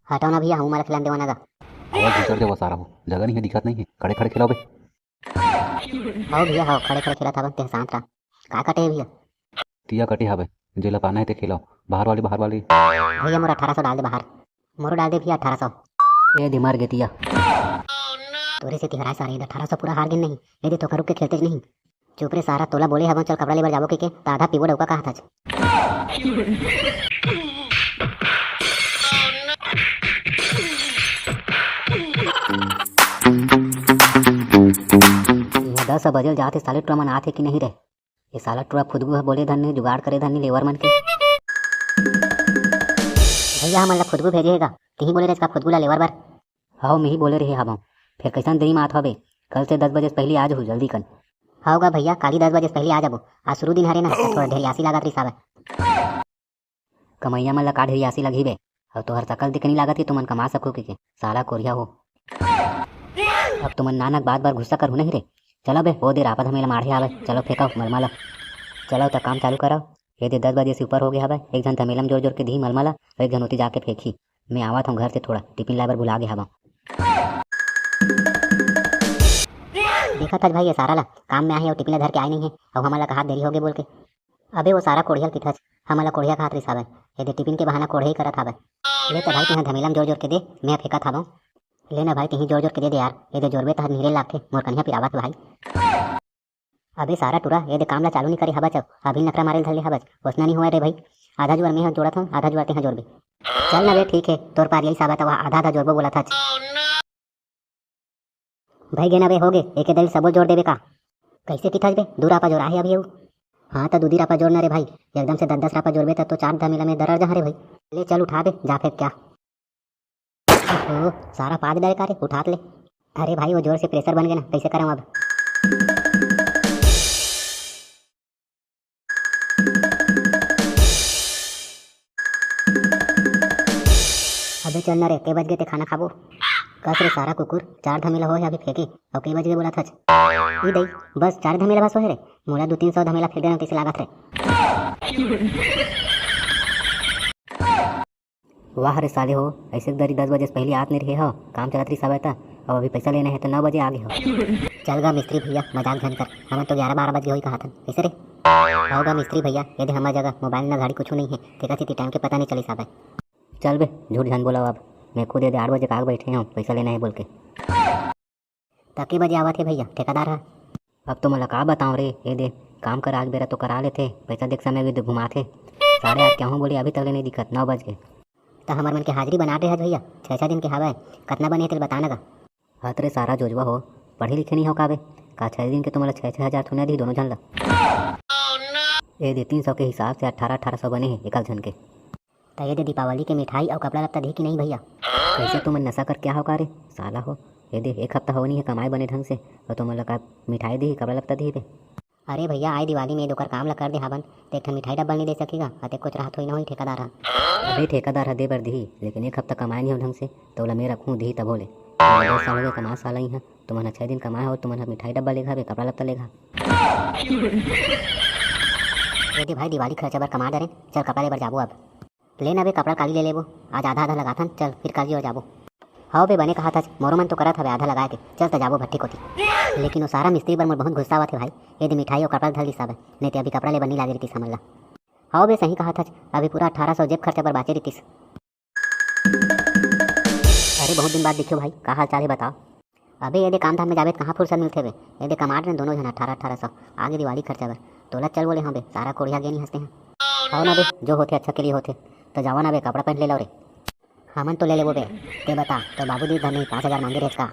हटाओ ना भैया, हूँ मला खिलाने देवाना गा। आवाज भीतर देवा सारा हो, जगह नहीं है, दिखत नहीं है, खड़े खड़े खिलाओ बे। हो भैया हो, खड़े खड़े खिला था ते शांत रहा। का कटे है भैया? तिया कटी हवे, जेला पाना है ते खिलाओ। बाहर वाली भैया मोर 1800 डाल दे बाहर। मोर डाल दे भैया 1800। ए दे मर गई तिया। तोरे से तिहरा सारे 1800 पूरा हार गिन नहीं। ये दे तो रुक के खेलते नहीं। चुप रे सारा तोला बोले हवन चल कपड़ा लेबर जाबो के तो आधा पीबो डौका कहा था। यहाँ 10 बजल जाते साले टुरा मन आथे कि नहीं रे। ये साला टुरा फुदगू है बोले धन ने जुगाड़ करे धन लेवर मन के। भैया हमन ला फुदगू भेजेगा तिही बोले रे इसका फुदगू ला लेवर बर। हाउ मैं ही बोले रहे हब फिर कैसन देरी में आत हवे। कल से 10 बजे से पहले आज हो जल्दी कर। हाउगा भैया काली 10 बजे से पहले आ जाबो। आज शुरू दिन हरे ना तो थोड़ा ढेरियासी लागत रही साहब। कमैया मन ला का ढेरियासी लगी बे। और तोहर सकल दिखनी लागत ही तुमन कमा सको के साला कोरिया हो। अब तुमन नानक बात बार गुस्सा कर नहीं रे। चलो बे वो देर आपत हमें मारे आवे। चलो फेंकाओ मलमाला। चलो तो काम चालू करो। ये दे 10 बजे से ऊपर हो गया हवे। एक जन तमेलम जोर जोर के दी मलमाला और एक जन होती जाके फेंकी। मैं आवत हूँ घर से थोड़ा टिफिन लाबर भुला गया हवा। देखा था भाई ये सारा ला काम में आए और टिफिन धर के आए नहीं है और हमारा कहा देरी हो गई बोल के। अबे वो सारा कोढ़िया की ठच हमारा कोढ़िया खात रही साहब। ये दे टिफिन के बहाना कोढ़े ही करा था। ले तो भाई तुम्हें धमेलम जोर जोर के दे मैं फेंका था। लेना भाई तिही जोर जोर के दे दे यार। ये दे जोरबे तो नीरे लाखे मोर कन्या पिरावत भाई। अबे सारा टूरा ये दे काम ला चालू नहीं करी हबच। अभी नखरा मारे धर ले हबच वसना नहीं हुआ रे भाई। आधा जुआर में जोड़ा था आधा जुआर ते जोड़ भी। चल ना बे ठीक है तोर पार यही साबत आधा आधा जोड़बो बोला था। भाई गे ना बे हो गए एक दिल सबो जोड़ देवे का। कैसे की बे दूर आपा जोड़ा है अभी। हाँ तो दूधी रापा जोड़ना रे भाई। एकदम से 10-10 रापा जोड़बे तो 4 धमेला में दरर जहाँ रे भाई। ले चल उठा दे जा फेंक क्या। ओ सारा पाद डरे का रे उठा ले। अरे भाई वो जोर से प्रेशर बन गया ना कैसे करूँ अब। अबे चल ना रे के बज गए ते खाना खाबो। कस रे सारा कुकुर 4 धमेला हो है अभी फेंकी और के बज गए बोला था। ई दई बस 4 धमेला बस हो रे। मोला 200-300 धमेला फेंक देना कैसे लागत रे। वाह रे साले हो ऐसे दरी 10 बजे से पहले आत नहीं रहे हो। काम चलत रही सब था और अभी पैसा लेना है तो 9 बजे आ गए हो। चल गा मिस्त्री भैया मजाक झन कर। हमें तो 11-12 बजे हो ही कहा था ऐसे रे। होगा मिस्त्री भैया यदि हमारी जगह मोबाइल ना घड़ी कुछ नहीं है देखा थी टाइम के पता नहीं चली साहब। चल बे झूठ झन बोला अब मैं खुद यदि 8 बजे काग बैठे हूँ पैसा लेना है बोल के। तब के बजे आवा थे भैया ठेकेदार है। अब तो मला का बताऊँ रे ये दे काम कर आज बेरा तो करा लेते पैसा देख समय भी घुमा थे 8:30 क्या हूँ बोली अभी तक नहीं दिक्कत 9 बज गए। तो हमारे मन के हाजिरी बना दे है भैया 6-6 दिन के हवा है कितना बने तेरे बताना का। हाँ तेरे सारा जोजवा हो पढ़े लिखे नहीं हो काबे का 6 दिन के तुम्हारा 6-6 हज़ार थोड़ा दी दोनों जन ला। ये दे 300 के हिसाब से 1800 बने हैं एक जन के। तो ये दे दीपावली के मिठाई और कपड़ा लत्ता दे कि नहीं भैया। कैसे तुम नशा कर क्या हो का रे साला हो। ये दे एक हफ्ता हो नहीं है कमाई बने ढंग से और तुम लगा मिठाई दी कपड़ा लत्ता दी पे। अरे भैया आई दिवाली में दोकर काम ला कर दे हवन तो एक मिठाई डब्बल नहीं दे सकेगा अते कुछ राहत होई ना होई ठेकेदार अभी ठेकेदार है दे बर दी लेकिन एक हफ्ता कमाए नहीं हो ढंग से तो बोला मैं रखूँ दी तब बोले 10 साल हो गए कमा साल ही है तुम्हारा 6 दिन कमाए हो तुम्हारा मिठाई डब्बा लेगा कपड़ा लत्ता लेगा। यदि भाई दिवाली खर्चा बर कमा डरे चल कपड़ा ले बर जाबो अब। लेना बे कपड़ा काली ले लेबो आज आधा आधा लगाथन चल फिर काली और जाबो। हाँ बे बने कहा था मोरो मन तो करा था आधा लगा के चल तो जाबो भट्टी कोती। लेकिन वो सारा मिस्त्री पर मोर बहुत गुस्सा हुआ थे भाई यदि मिठाई और कपड़ा धर ली सब नहीं तो अभी कपड़ा ले बनी लागे रही समझ ला। हाँ बे सही कहा था अभी पूरा 1800 जेब खर्चा पर बाचे रही। अरे बहुत दिन बाद दिखो भाई का हाल चाल है बताओ। अबे ये काम धाम में जावे कहाँ फुर्सत मिलते बे ये कमाट रहे दोनों जन 1800 आगे दिवाली खर्चा बर तोला चल बोले हाँ बे सारा कोढ़िया गे नहीं हंसते हैं। हाँ ना बे जो होते अच्छा के लिए होते तो जावा ना बे कपड़ा पहन ले लो रे। हमन तो ले लेबो बे ते बता तो बाबूजी धर नहीं 5000 मांगे रेस का।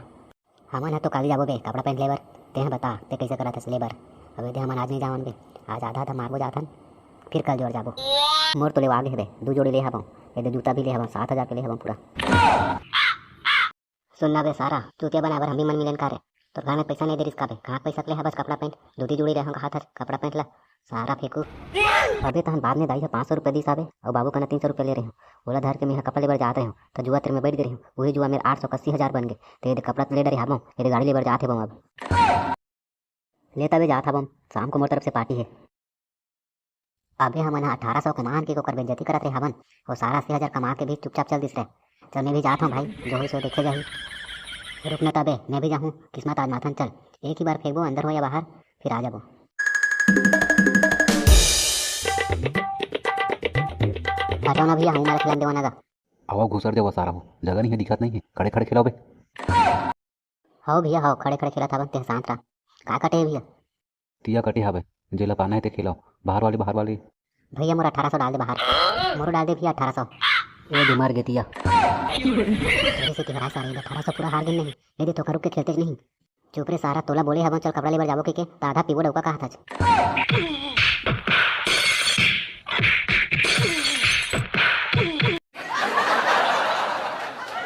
हमन है तो काली जाबो बे कपड़ा पहन लेबर ते बता ते कैसे करा था लेबर। अब हमन आज नहीं जावन बे आज आधा आधा मारबो जाथन फिर कल जोड़ जाबो। मोर तो ले आगे है बे 2 जोड़ी ले हबो ये जूता भी ले हबो 7000 के ले हबो पूरा। सुनना बे सारा चूतिया बनाबर हम भी मन मिलन करे तो घर में पैसा नहीं दे रिस का बे कहाँ पैसा ले बस कपड़ा पैंट दूधी जोड़ी रहे कहा था कपड़ा पैंट ला सारा फेंकू। अबे तहन बाद में दाई है 500 रुपये दी साबे और बाबू कहना 300 रुपये ले रहे हो बोला धर के मैं कपड़ा लेबर जाते रहे तो जुआ तेरे में बैठ गई हूँ वही जुआ मेरे 880,000 बन गए तो ये कपड़ा ले डरे हम ये गाड़ी लेबर जाते बम अब लेता भी जाता बम शाम को मोर तरफ से पार्टी है। अबे हमन 1800 कमान के को कर बेइज्जती करत रहे हवन और सारा 80,000 कमा के भी चुपचाप चल दिस रहे चल मैं भी जाता हूँ भाई, जो हुई सो देखे जाही। रुक न तबे, मैं भी जाऊँ किस्मत आजमाथन। चल एक ही बार फेंकबो, अंदर हो या बाहर, फिर आ जाबो। हटाओ ना भैया, हूँ मारा खिलान देवाना गा। आओ घुसर जाओ सारा हो, जगह नहीं है, दिखत नहीं है, खड़े खड़े खिलाओ बे। हो भैया हो, खड़े खड़े खेला था ते शांत रहा। का कटे भैया? तिया कटी हवे, जेला पाना है ते खिलाओ, बाहर वाली। भैया मोरा 1800 डाल दे बाहर, मोरो डाल दे भैया 1800। ए बीमार गे तिया थोड़ी सी तिहरा सारी 1800 पूरा हार गए नहीं, यदि तो करुक के खेलते नहीं। चुप रे सारा, तोला बोले हम चल कपड़ा लेबर जाबो के ता आधा पीबो डौका कहा था।